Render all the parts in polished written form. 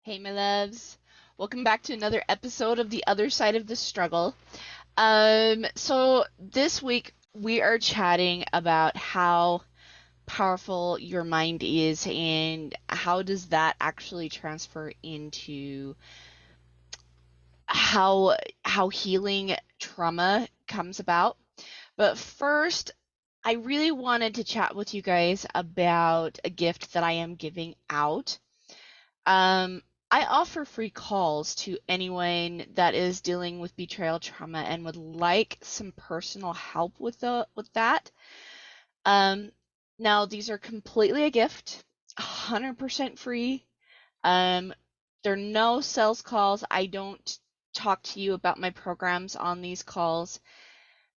Hey, my loves. Welcome back to another episode of The Other Side of the Struggle. So this week we are chatting about how powerful your mind is and how does that actually transfer into how healing trauma comes about. But first, I really wanted to chat with you guys about a gift that I am giving out. Um, I offer free calls to anyone that is dealing with betrayal trauma and would like some personal help with that. Um, Now these are completely a gift, 100% free. Um, there are no sales calls. I don't talk to you about my programs on these calls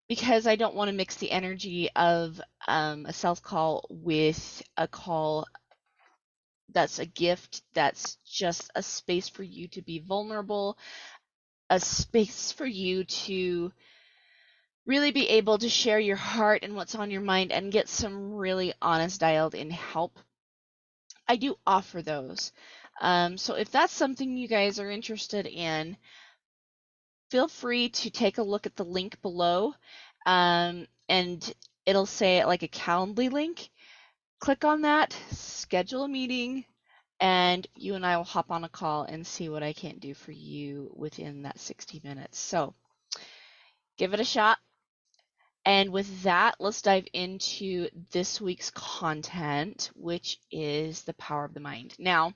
because I don't want to mix the energy of a sales call with a call that's a gift, that's just a space for you to be vulnerable, a space for you to really be able to share your heart and what's on your mind and get some really honest, dialed in help. I do offer those. So if that's something you guys are interested in, feel free to take a look at the link below. And it'll say like a Calendly link. Click on that, schedule a meeting, and you and I will hop on a call and see what I can do for you within that 60 minutes. So give it a shot. And with that, let's dive into this week's content, which is the power of the mind. Now,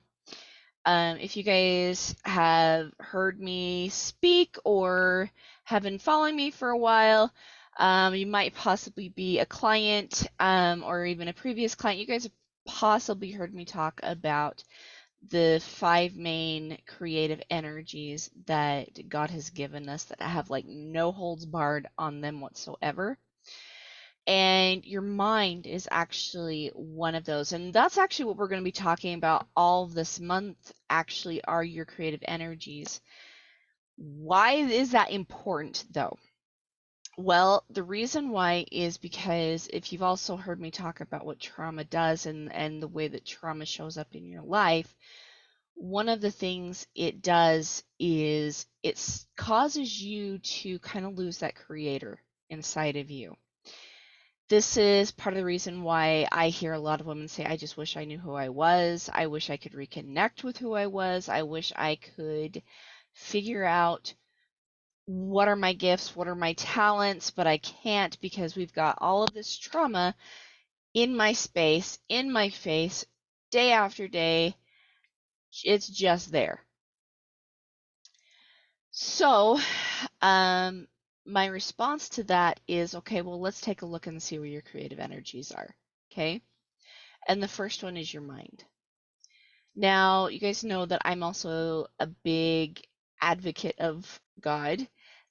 if you guys have heard me speak or have been following me for a while, you might possibly be a client or even a previous client. You guys have possibly heard me talk about the five main creative energies that God has given us that have like no holds barred on them whatsoever. And your mind is actually one of those. And that's actually what we're going to be talking about all of this month, actually, are your creative energies. Why is that important, though? Well, the reason why is because if you've also heard me talk about what trauma does and the way that trauma shows up in your life, one of the things it does is it causes you to kind of lose that creator inside of you. This is part of the reason why I hear a lot of women say, I just wish I knew who I was. I wish I could reconnect with who I was. I wish I could figure out what are my gifts, what are my talents, but I can't because we've got all of this trauma in my space, in my face, day after day. It's just there. So, um, my response to that is, okay, well, let's take a look and see where your creative energies are. Okay. And the first one is your mind. Now, you guys know that I'm also a big advocate of God.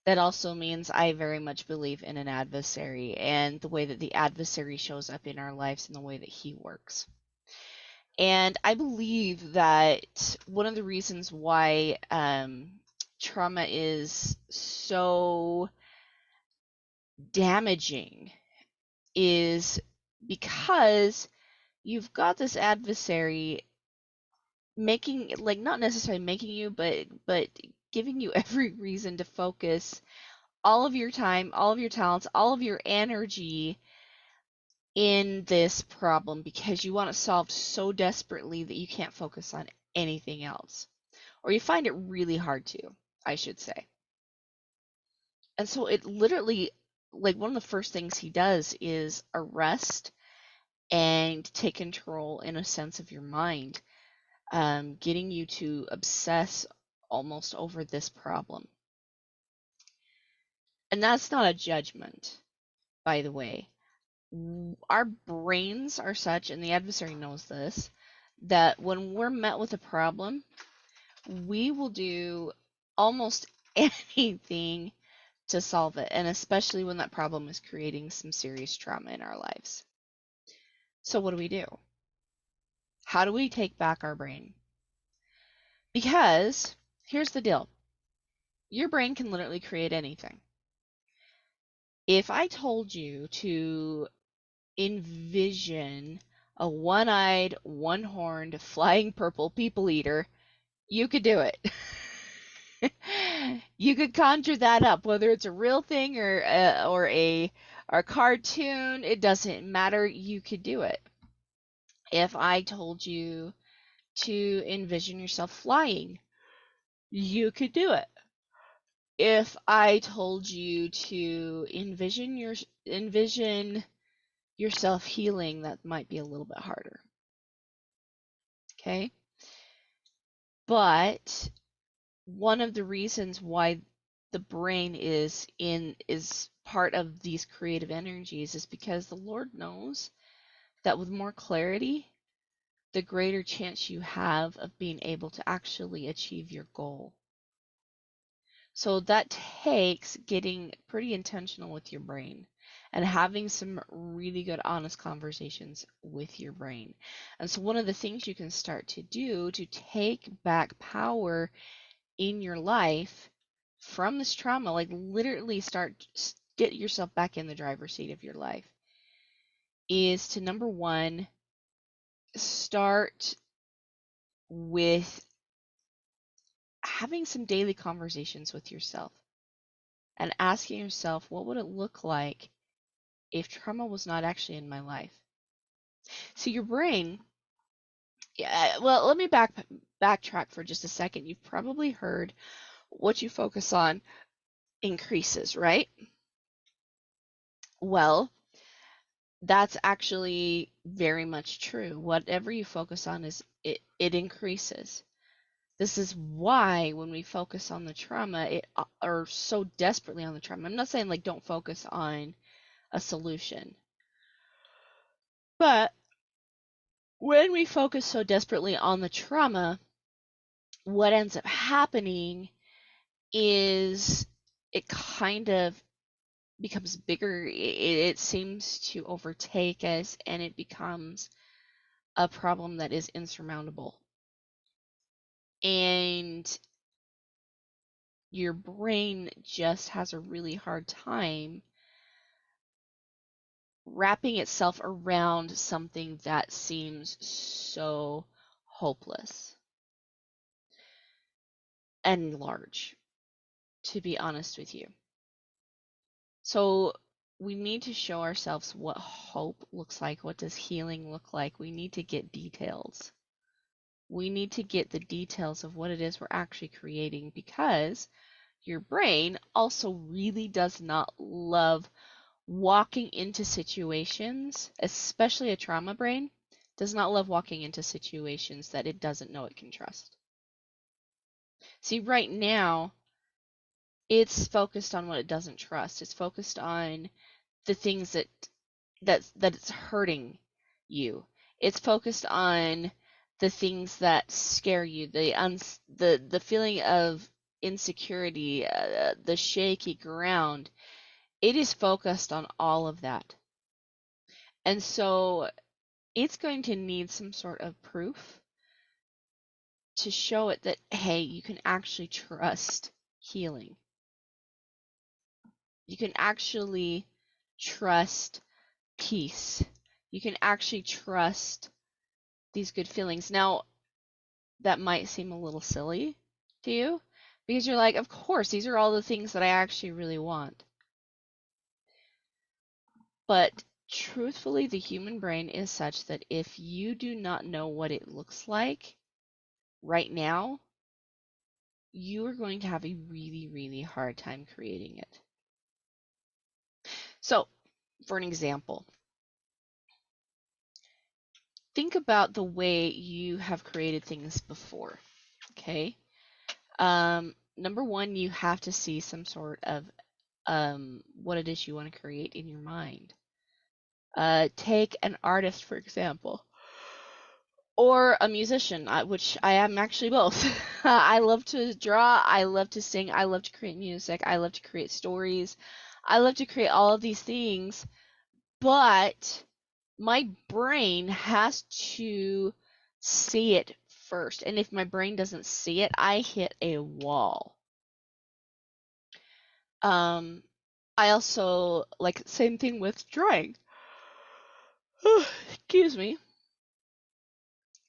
That also means I very much believe in an adversary and the way that the adversary shows up in our lives and the way that he works. And I believe that one of the reasons why trauma is so damaging is because you've got this adversary making, like, not necessarily making you, but giving you every reason to focus all of your time, all of your talents, all of your energy in this problem because you want it solved so desperately that you can't focus on anything else, or you find it really hard to, I should say. And so it literally, like, one of the first things he does is arrest and take control, in a sense, of your mind, getting you to obsess almost over this problem. And that's not a judgment, by the way. Our brains are such, and the adversary knows this, that when we're met with a problem, we will do almost anything to solve it, and especially when that problem is creating some serious trauma in our lives. So what do? How do we take back our brain? Because here's the deal. Your brain can literally create anything. If I told you to envision a one-eyed, one-horned, flying purple people eater, You could do it. You could conjure that up, whether it's a real thing or a cartoon, it doesn't matter, you could do it. If I told you to envision yourself flying, you could do it. If I told you to envision yourself healing, that might be a little bit harder. Okay? But one of the reasons why the brain is part of these creative energies is because the Lord knows that with more clarity, the greater chance you have of being able to actually achieve your goal. So that takes getting pretty intentional with your brain and having some really good, honest conversations with your brain. And so, one of the things you can start to do to take back power in your life from this trauma, like literally get yourself back in the driver's seat of your life, is to number one, start with having some daily conversations with yourself and asking yourself, what would it look like if trauma was not actually in my life? See, your brain, yeah, well, let me backtrack for just a second. You've probably heard what you focus on increases, right? Well, that's actually very much true. Whatever you focus on it increases. This is why when we focus on the trauma, or so desperately on the trauma. I'm not saying like don't focus on a solution. But when we focus so desperately on the trauma, what ends up happening is it kind of becomes bigger. It seems to overtake us, and it becomes a problem that is insurmountable. And your brain just has a really hard time wrapping itself around something that seems so hopeless and large, to be honest with you. So we need to show ourselves what hope looks like. What does healing look like? We need to get details. We need to get the details of what it is we're actually creating, because your brain also really does not love walking into situations, especially a trauma brain, does not love walking into situations that it doesn't know it can trust. See, right now, it's focused on what it doesn't trust. It's focused on the things that it's hurting you. It's focused on the things that scare you, the feeling of insecurity, the shaky ground. It is focused on all of that. And so it's going to need some sort of proof to show it that, hey, you can actually trust healing. You can actually trust peace. You can actually trust these good feelings. Now, that might seem a little silly to you because you're like, of course, these are all the things that I actually really want. But truthfully, the human brain is such that if you do not know what it looks like right now, you are going to have a really, really hard time creating it. So, for an example, think about the way you have created things before, okay? Number one, you have to see some sort of what it is you want to create in your mind. Take an artist, for example, or a musician, which I am actually both. I love to draw, I love to sing, I love to create music, I love to create stories, I love to create all of these things, but my brain has to see it first. And if my brain doesn't see it, I hit a wall. I also, like, same thing with drawing. Excuse me.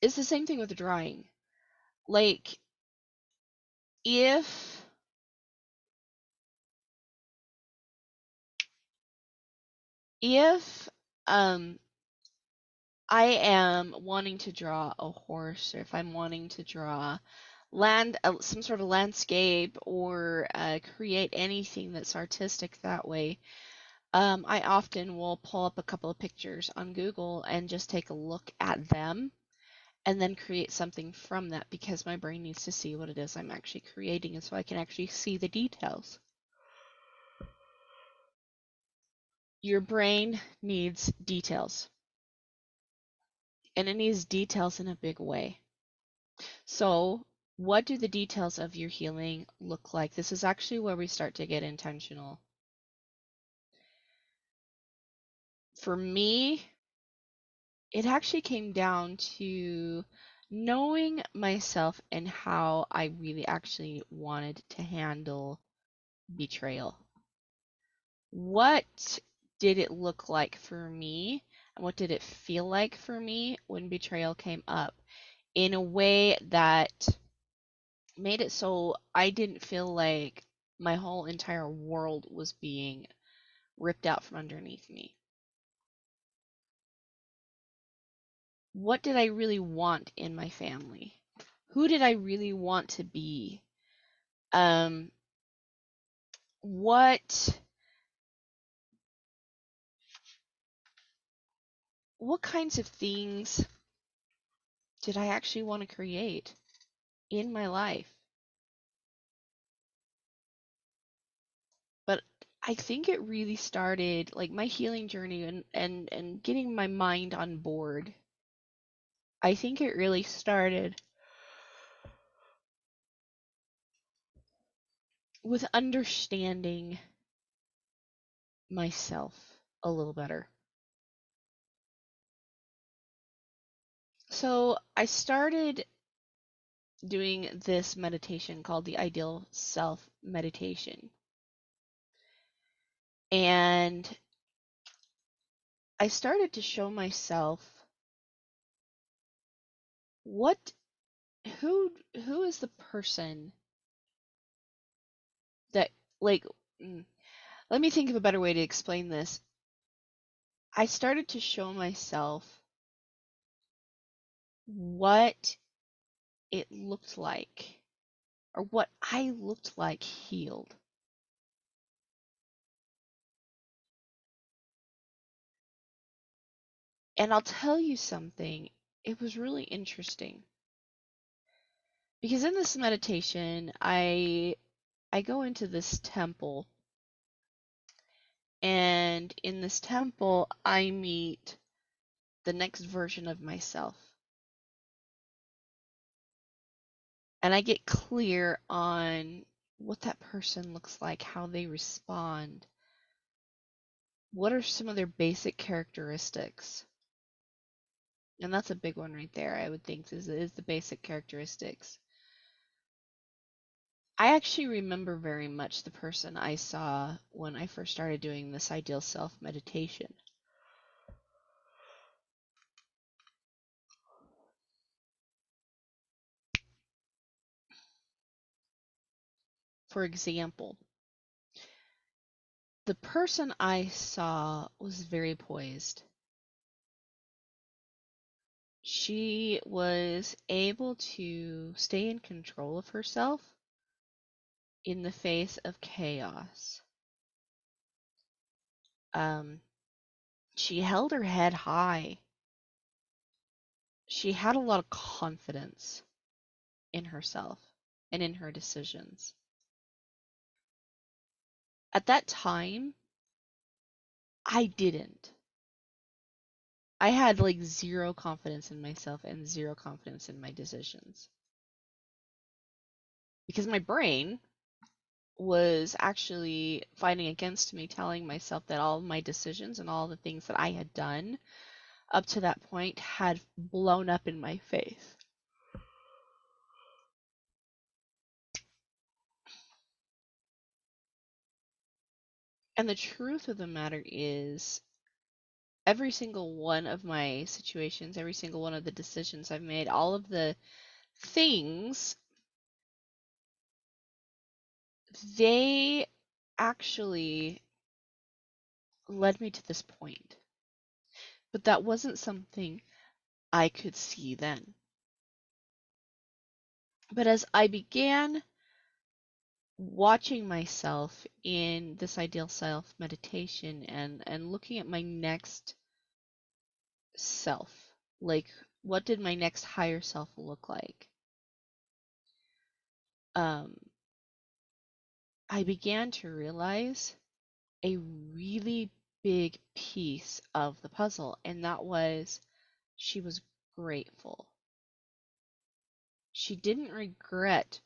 It's the same thing with drawing. Like, if if um I am wanting to draw a horse, or if I'm wanting to draw some sort of landscape, or create anything that's artistic that way, I often will pull up a couple of pictures on Google and just take a look at them and then create something from that, because my brain needs to see what it is I'm actually creating, and so I can actually see the details. Your brain needs details, and it needs details in a big way. So, what do the details of your healing look like? This is actually where we start to get intentional. For me, it actually came down to knowing myself and how I really actually wanted to handle betrayal. What did it look like for me, and what did it feel like for me when betrayal came up, in a way that made it so I didn't feel like my whole entire world was being ripped out from underneath me? What did I really want in my family? Who did I really want to be? Um, what what kinds of things did I actually want to create in my life? But I think it really started, like, my healing journey, and getting my mind on board. I think it really started with understanding myself a little better. So I started doing this meditation called the Ideal Self Meditation. And I started to show myself what who who is the person that, like, mm, let me think of a better way to explain this. I started to show myself what it looked like, or what I looked like healed. And I'll tell you something, it was really interesting, because in this meditation, I go into this temple, and in this temple I meet the next version of myself. And I get clear on what that person looks like, how they respond, what are some of their basic characteristics. And that's a big one right there, I would think, is the basic characteristics. I actually remember very much the person I saw when I first started doing this ideal self meditation. For example, the person I saw was very poised. She was able to stay in control of herself in the face of chaos. Um, she held her head high. She had a lot of confidence in herself and in her decisions. At that time, I didn't. I had like zero confidence in myself and zero confidence in my decisions. Because my brain was actually fighting against me, telling myself that all of my decisions and all the things that I had done up to that point had blown up in my face. And the truth of the matter is, every single one of my situations, every single one of the decisions I've made, all of the things they actually led me to this point, but that wasn't something I could see then. But as I began watching myself in this ideal self meditation and looking at my next self, like what did my next higher self look like? Um, I began to realize a really big piece of the puzzle, and that was she was grateful. She didn't regret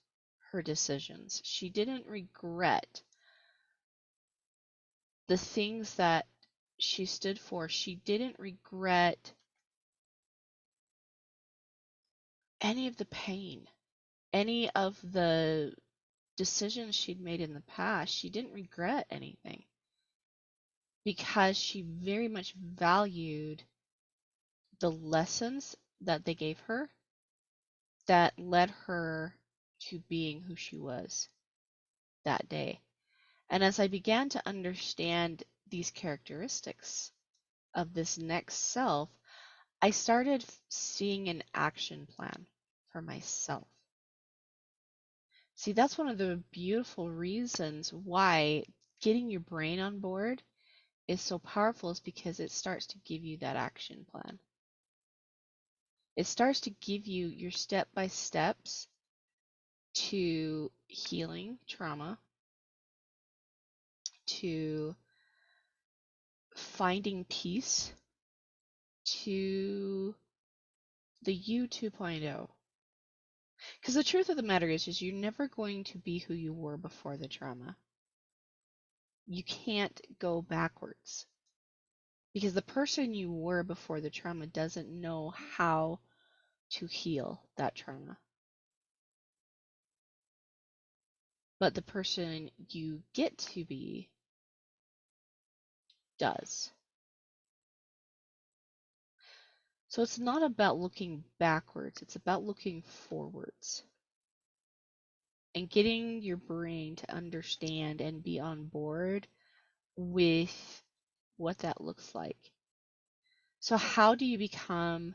her decisions. She didn't regret the things that she stood for. She didn't regret any of the pain, any of the decisions she'd made in the past. She didn't regret anything because she very much valued the lessons that they gave her that led her to being who she was that day. And as I began to understand these characteristics of this next self, I started seeing an action plan for myself. See, that's one of the beautiful reasons why getting your brain on board is so powerful, is because it starts to give you that action plan. It starts to give you your step by steps to healing trauma, to finding peace, to the you 2.0. Because the truth of the matter is you're never going to be who you were before the trauma. You can't go backwards. Because the person you were before the trauma doesn't know how to heal that trauma. But the person you get to be does. So it's not about looking backwards, it's about looking forwards and getting your brain to understand and be on board with what that looks like. So, how do you become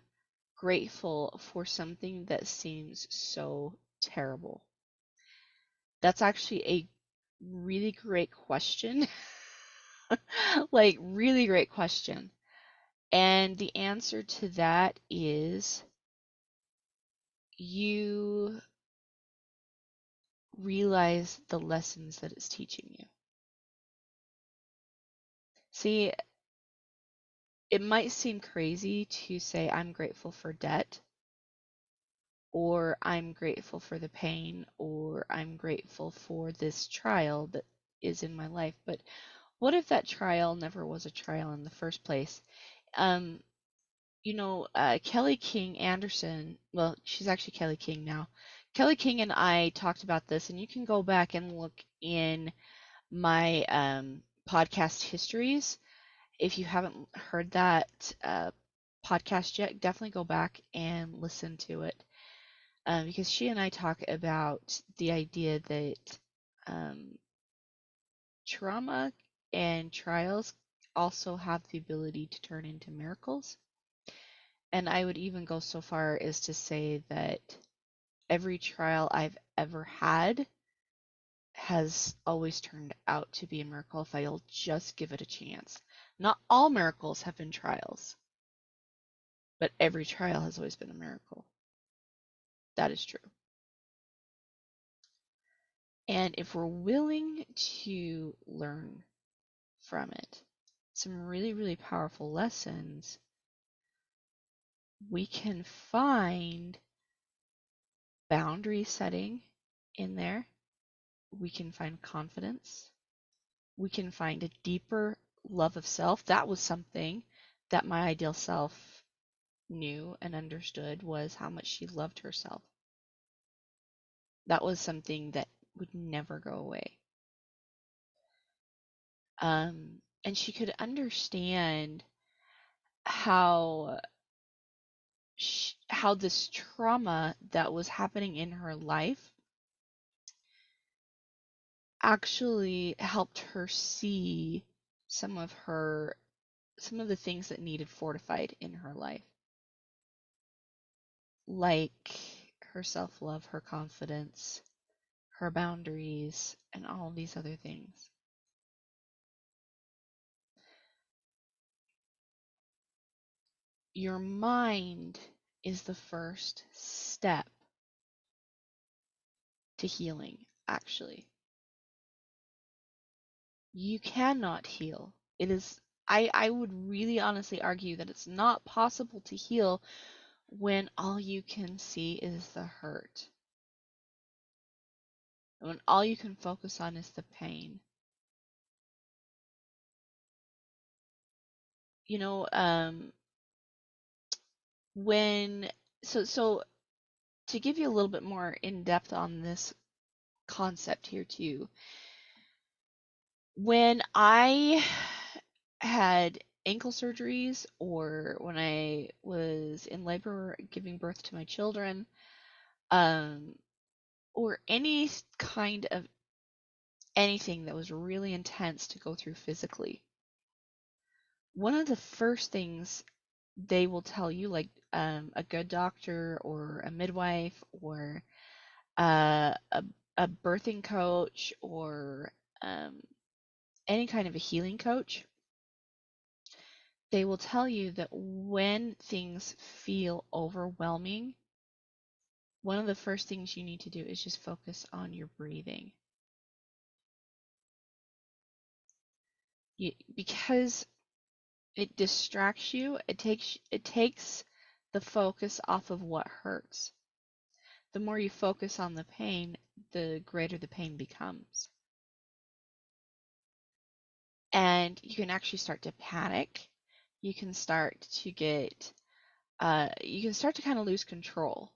grateful for something that seems so terrible? That's actually a really great question. Like, really great question. And the answer to that is you realize the lessons that it's teaching you. See, it might seem crazy to say I'm grateful for debt, or I'm grateful for the pain, or I'm grateful for this trial that is in my life. But what if that trial never was a trial in the first place? Um, Kelly King Anderson, well, she's actually Kelly King now. Kelly King and I talked about this, and you can go back and look in my podcast histories. If you haven't heard that podcast yet, definitely go back and listen to it. Because she and I talk about the idea that trauma and trials also have the ability to turn into miracles. And I would even go so far as to say that every trial I've ever had has always turned out to be a miracle if I'll just give it a chance. Not all miracles have been trials, but every trial has always been a miracle. That is true. And if we're willing to learn from it, some really, really powerful lessons, we can find boundary setting in there. We can find confidence. We can find a deeper love of self. That was something that my ideal self knew and understood, was how much she loved herself. That was something that would never go away. And she could understand how how this trauma that was happening in her life actually helped her see some of her some of the things that needed fortified in her life, like her self-love, her confidence, her boundaries, and all of these other things. Your mind is the first step to healing, actually. You cannot heal. It is, I would really honestly argue that it's not possible to heal when all you can see is the hurt. When all you can focus on is the pain. You know, when so to give you a little bit more in depth on this concept here too, when I had ankle surgeries or when I was in labor giving birth to my children, um, or any kind of anything that was really intense to go through physically, one of the first things they will tell you, like a good doctor or a midwife or a, a birthing coach or um, any kind of a healing coach, they will tell you that when things feel overwhelming, one of the first things you need to do is just focus on your breathing. Because it distracts you, it takes the focus off of what hurts. The more you focus on the pain, the greater the pain becomes. And you can actually start to panic. You can start to get, you can start to kind of lose control.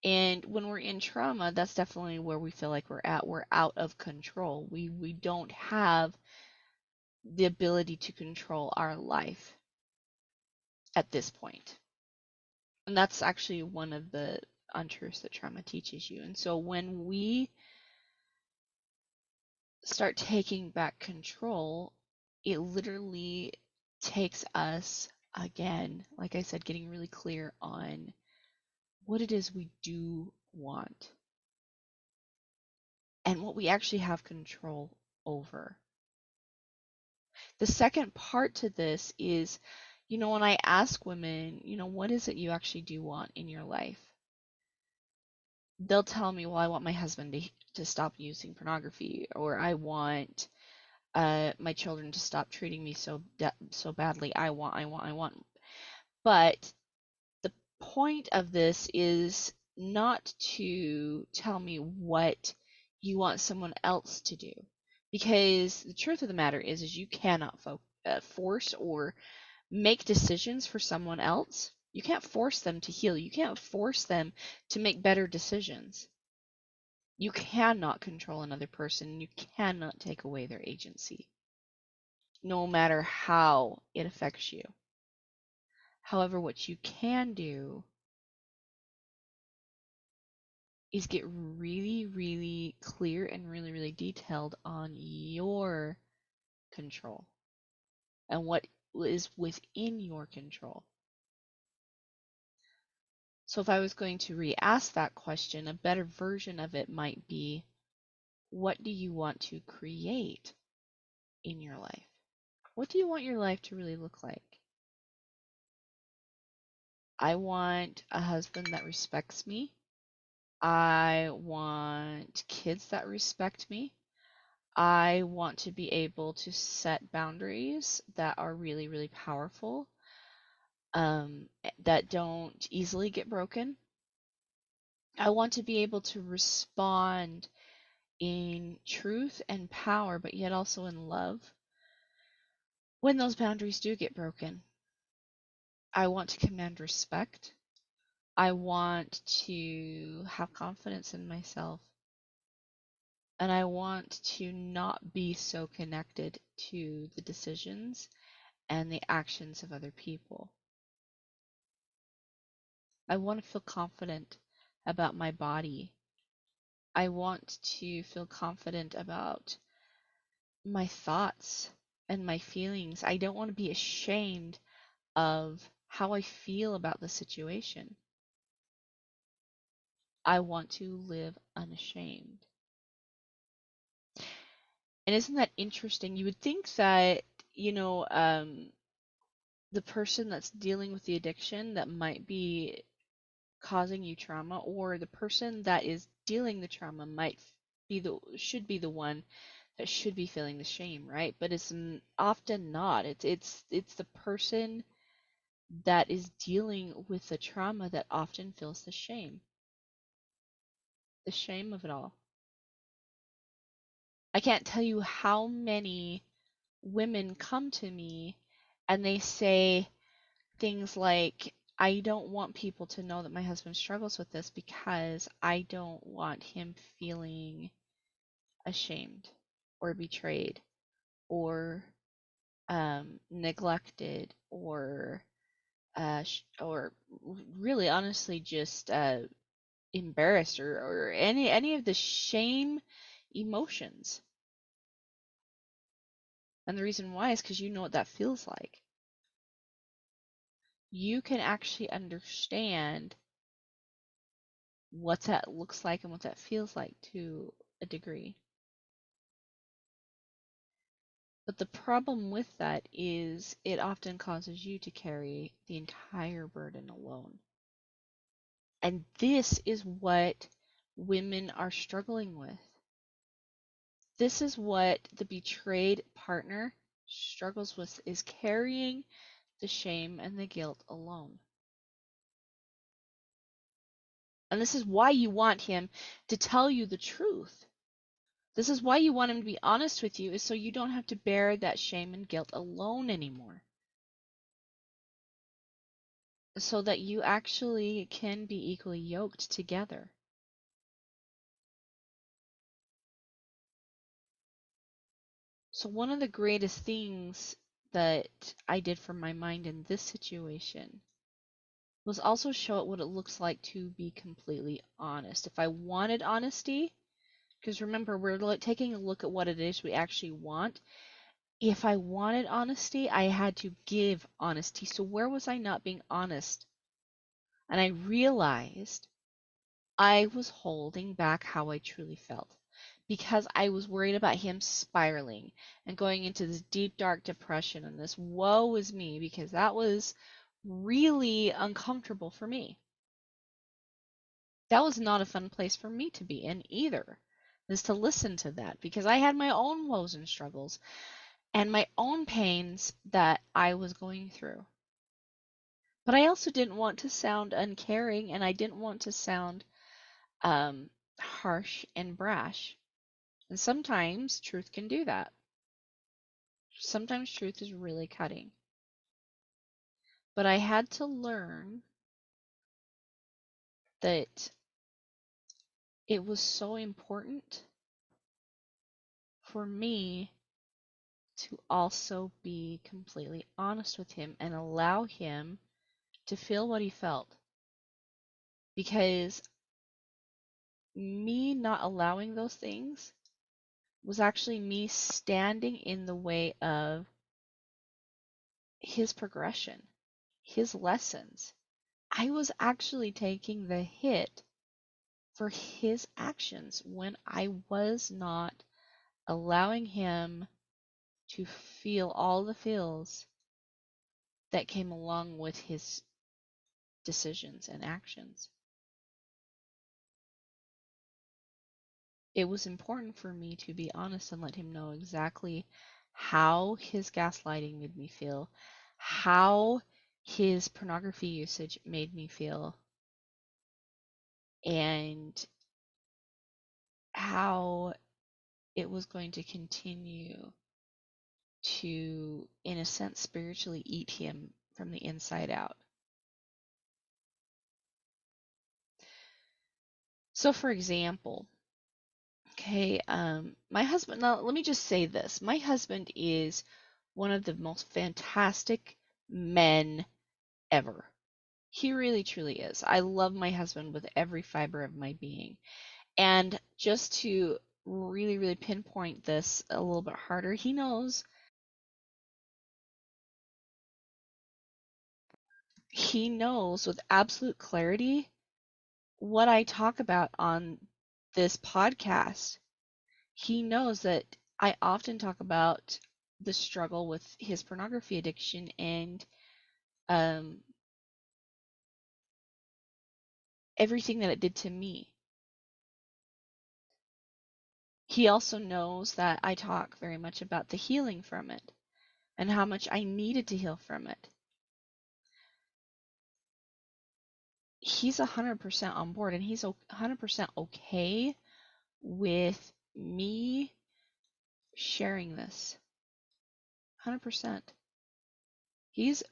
And when we're in trauma, that's definitely where we feel like we're at. We're out of control. We don't have the ability to control our life at this point. And that's actually one of the untruths that trauma teaches you. And so when we start taking back control, it literally takes us, again, like I said, getting really clear on what it is we do want and what we actually have control over. The second part to this is, when I ask women, what is it you actually do want in your life? They'll tell me, well, I want my husband to stop using pornography, or I want my children to stop treating me so badly. I want. But the point of this is not to tell me what you want someone else to do, because the truth of the matter is you cannot force or make decisions for someone else. You can't force them to heal. You can't force them to make better decisions. You cannot control another person. You cannot take away their agency, no matter how it affects you. However, what you can do is get really, really clear and really, really detailed on your control and what is within your control. So if I was going to re-ask that question, a better version of it might be, what do you want to create in your life? What do you want your life to really look like? I want a husband that respects me. I want kids that respect me. I want to be able to set boundaries that are really, really powerful, that don't easily get broken. I want to be able to respond in truth and power, but yet also in love when those boundaries do get broken. I want to command respect. I want to have confidence in myself. And I want to not be so connected to the decisions and the actions of other people. I want to feel confident about my body. I want to feel confident about my thoughts and my feelings. I don't want to be ashamed of how I feel about the situation. I want to live unashamed. And isn't that interesting? You would think that, you know, the person that's dealing with the addiction that might be causing you trauma, or the person that is dealing the trauma might be the should be the one that should be feeling the shame, right? But it's often not. It's the person that is dealing with the trauma that often feels the shame of it all. I can't tell you how many women come to me and they say things like, I don't want people to know that my husband struggles with this because I don't want him feeling ashamed or betrayed or neglected or really honestly just embarrassed or any of the shame emotions. And the reason why is because you know what that feels like. You can actually understand what that looks like and what that feels like to a degree. But the problem with that is it often causes you to carry the entire burden alone. And this is what women are struggling with. This is what the betrayed partner struggles with, is carrying the shame and the guilt alone. And this is why you want him to tell you the truth. This is why you want him to be honest with you, is so you don't have to bear that shame and guilt alone anymore. So that you actually can be equally yoked together. So one of the greatest things that I did for my mind in this situation was also show it what it looks like to be completely honest. If I wanted honesty, because remember, we're taking a look at what it is we actually want. If I wanted honesty, I had to give honesty. So where was I not being honest? And I realized I was holding back how I truly felt because I was worried about him spiraling and going into this deep, dark depression and this woe is me, because that was really uncomfortable for me. That was not a fun place for me to be in either, is to listen to that, because I had my own woes and struggles and my own pains that I was going through. But I also didn't want to sound uncaring, and I didn't want to sound harsh and brash. And sometimes truth can do that. Sometimes truth is really cutting. But I had to learn that it was so important for me to also be completely honest with him and allow him to feel what he felt. Because me not allowing those things was actually me standing in the way of his progression, his lessons. I was actually taking the hit for his actions when I was not allowing him to feel all the feels that came along with his decisions and actions. It was important for me to be honest and let him know exactly how his gaslighting made me feel, how his pornography usage made me feel, and how it was going to continue to, in a sense, spiritually eat him from the inside out. So, for example, okay, my husband, now let me just say this. My husband is one of the most fantastic men ever. He really truly is. I love my husband with every fiber of my being. And just to really, really pinpoint this a little bit harder, he knows with absolute clarity what I talk about on this podcast. He knows that I often talk about the struggle with his pornography addiction and um, everything that it did to me. He also knows that I talk very much about the healing from it and how much I needed to heal from it. He's 100% on board, and he's 100% okay with me sharing this. 100%. He's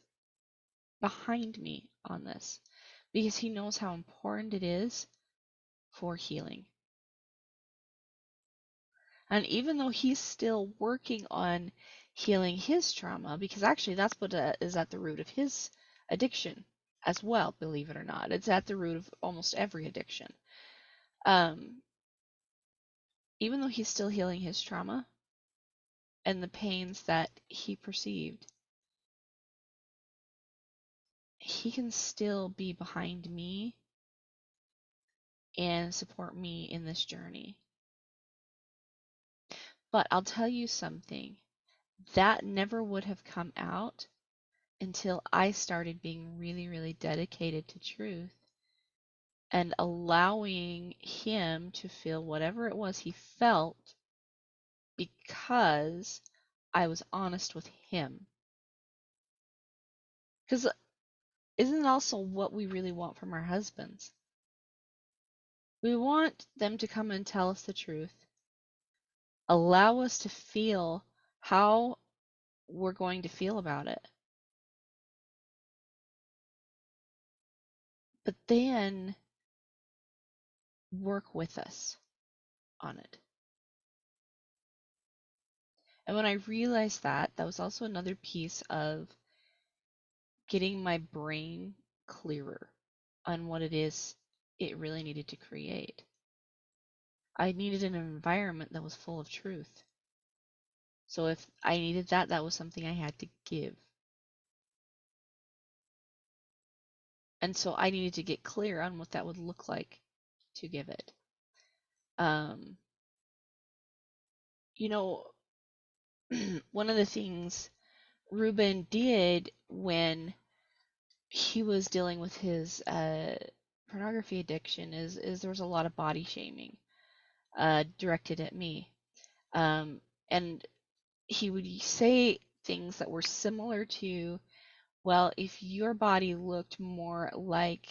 behind me on this because he knows how important it is for healing. And even though he's still working on healing his trauma, because actually that's what is at the root of his addiction as well, believe it or not. It's at the root of almost every addiction. Um, Even though he's still healing his trauma and the pains that he perceived, he can still be behind me and support me in this journey. But I'll tell you something, that never would have come out until I started being really, really dedicated to truth and allowing him to feel whatever it was he felt because I was honest with him. Because isn't it also what we really want from our husbands? We want them to come and tell us the truth, allow us to feel how we're going to feel about it, but then work with us on it. And when I realized that, that was also another piece of getting my brain clearer on what it is it really needed to create. I needed an environment that was full of truth. So if I needed that, that was something I had to give. And so I needed to get clear on what that would look like to give it. Um, you know, one of the things Ruben did when he was dealing with his pornography addiction is there was a lot of body shaming directed at me. And he would say things that were similar to, well, if your body looked more like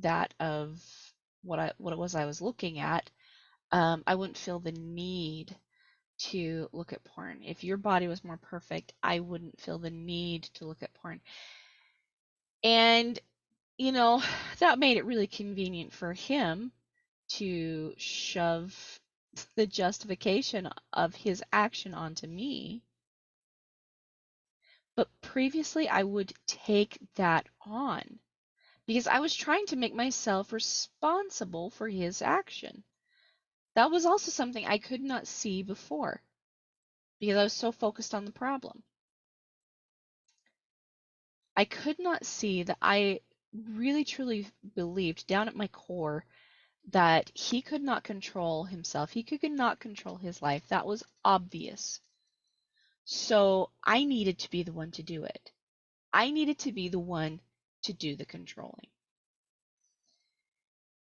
that of what it was I was looking at, I wouldn't feel the need to look at porn. If your body was more perfect, I wouldn't feel the need to look at porn. And, you know, that made it really convenient for him to shove the justification of his action onto me. But previously, I would take that on because I was trying to make myself responsible for his action. That was also something I could not see before because I was so focused on the problem. I could not see that I really truly believed down at my core that he could not control himself. He could not control his life. That was obvious. So I needed to be the one to do it. I needed to be the one to do the controlling.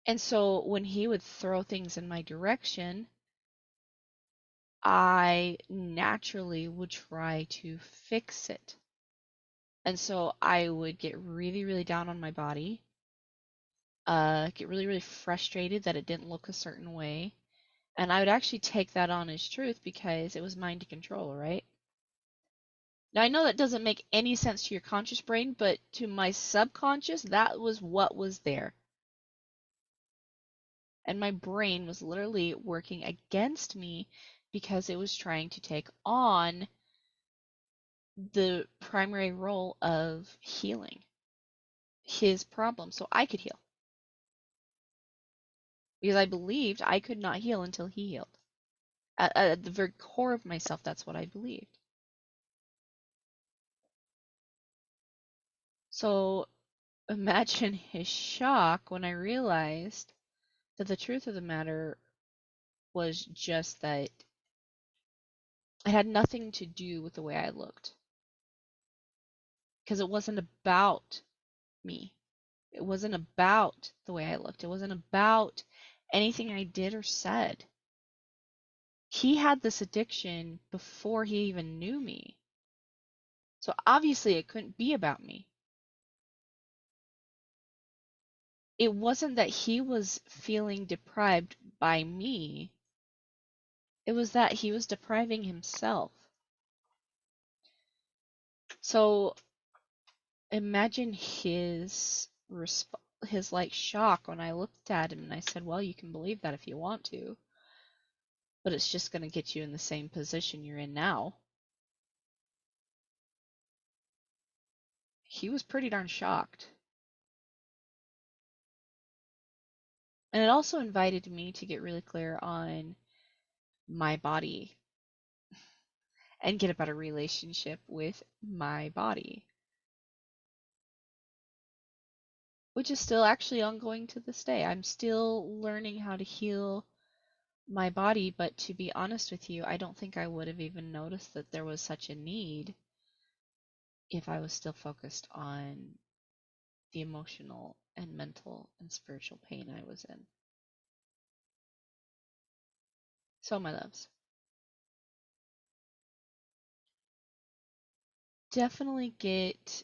And so when he would throw things in my direction, I naturally would try to fix it. And so I would get really, really down on my body, get really, really frustrated that it didn't look a certain way. And I would actually take that on as truth because it was mine to control, right? Now, I know that doesn't make any sense to your conscious brain, but to my subconscious, that was what was there. And my brain was literally working against me because it was trying to take on the primary role of healing his problem so I could heal. because I believed I could not heal until he healed. At the very core of myself, that's what I believed. So imagine his shock when I realized that the truth of the matter was just that it had nothing to do with the way I looked. Because it wasn't about me. It wasn't about the way I looked. It wasn't about anything I did or said. He had this addiction before he even knew me. So obviously it couldn't be about me. It wasn't that he was feeling deprived by me. It was that he was depriving himself. So imagine his like shock when I looked at him and I said, "Well, you can believe that if you want to, but it's just going to get you in the same position you're in now." He was pretty darn shocked. And it also invited me to get really clear on my body and get a better relationship with my body, which is still actually ongoing to this day. I'm still learning how to heal my body, but to be honest with you, I don't think I would have even noticed that there was such a need if I was still focused on the emotional and mental and spiritual pain I was in. So, my loves, definitely get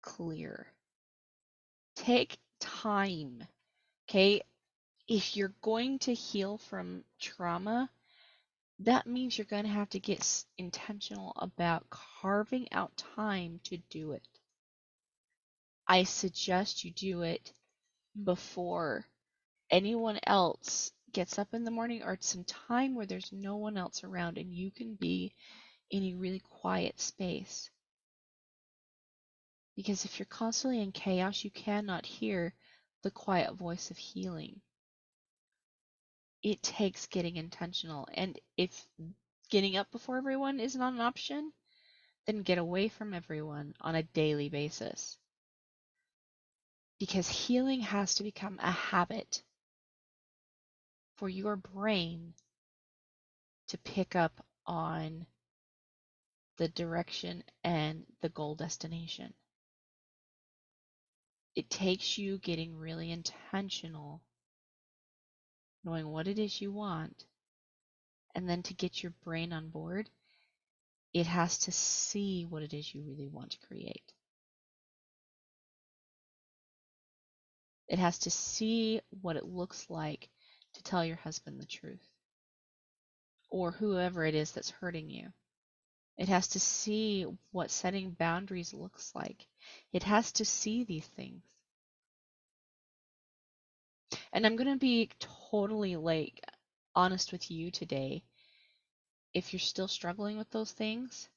clear. Take time, okay? If you're going to heal from trauma, that means you're going to have to get intentional about carving out time to do it. I suggest you do it before anyone else gets up in the morning, or at some time where there's no one else around and you can be in a really quiet space. Because if you're constantly in chaos, you cannot hear the quiet voice of healing. It takes getting intentional. And if getting up before everyone is not an option, then get away from everyone on a daily basis. Because healing has to become a habit for your brain to pick up on the direction and the goal destination. It takes you getting really intentional, knowing what it is you want, and then to get your brain on board, it has to see what it is you really want to create. It has to see what it looks like to tell your husband the truth, or whoever it is that's hurting you. It has to see what setting boundaries looks like. It has to see these things. And I'm going to be totally like honest with you today. If you're still struggling with those things,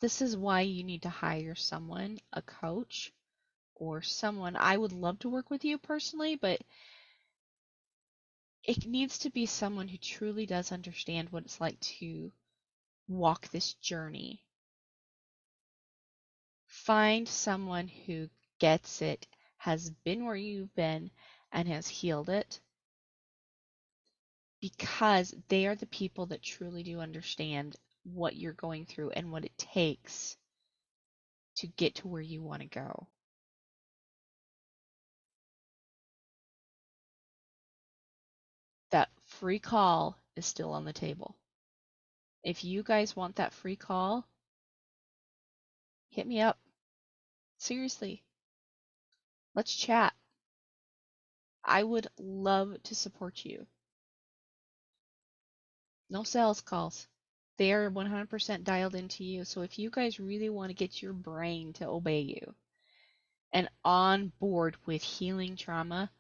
this is why you need to hire someone, a coach, or someone. I would love to work with you personally, but it needs to be someone who truly does understand what it's like to walk this journey. Find someone who gets it, has been where you've been, and has healed it, because they are the people that truly do understand what you're going through and what it takes to get to where you want to go. That free call is still on the table. If you guys want that free call, hit me up. Seriously, let's chat. I would love to support you. No sales calls. They are 100% dialed into you. So if you guys really want to get your brain to obey you and on board with healing trauma,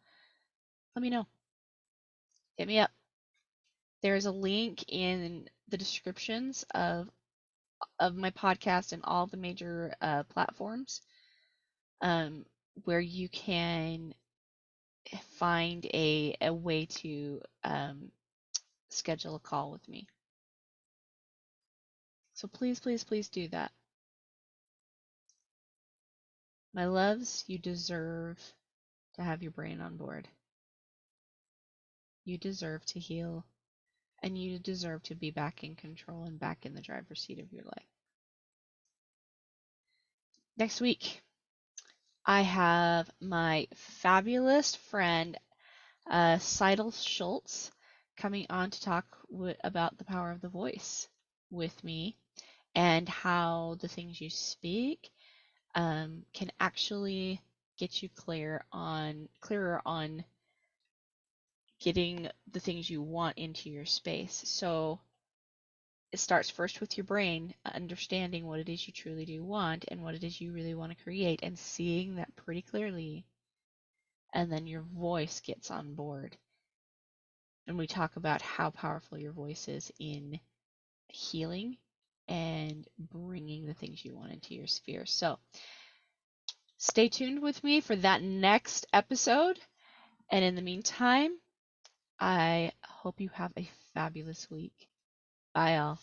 let me know. Hit me up. There's a link in the descriptions of my podcast and all the major platforms, um, where you can find a way to schedule a call with me. So please, please, please do that. My loves, you deserve to have your brain on board. You deserve to heal, and you deserve to be back in control and back in the driver's seat of your life. Next week, I have my fabulous friend, Seidel Schultz, coming on to talk about the power of the voice with me and how the things you speak can actually get you clearer on getting the things you want into your space. So it starts first with your brain, understanding what it is you truly do want and what it is you really want to create, and seeing that pretty clearly. And then your voice gets on board. And we talk about how powerful your voice is in healing and bringing the things you want into your sphere. So stay tuned with me for that next episode. And in the meantime, I hope you have a fabulous week. Bye, all.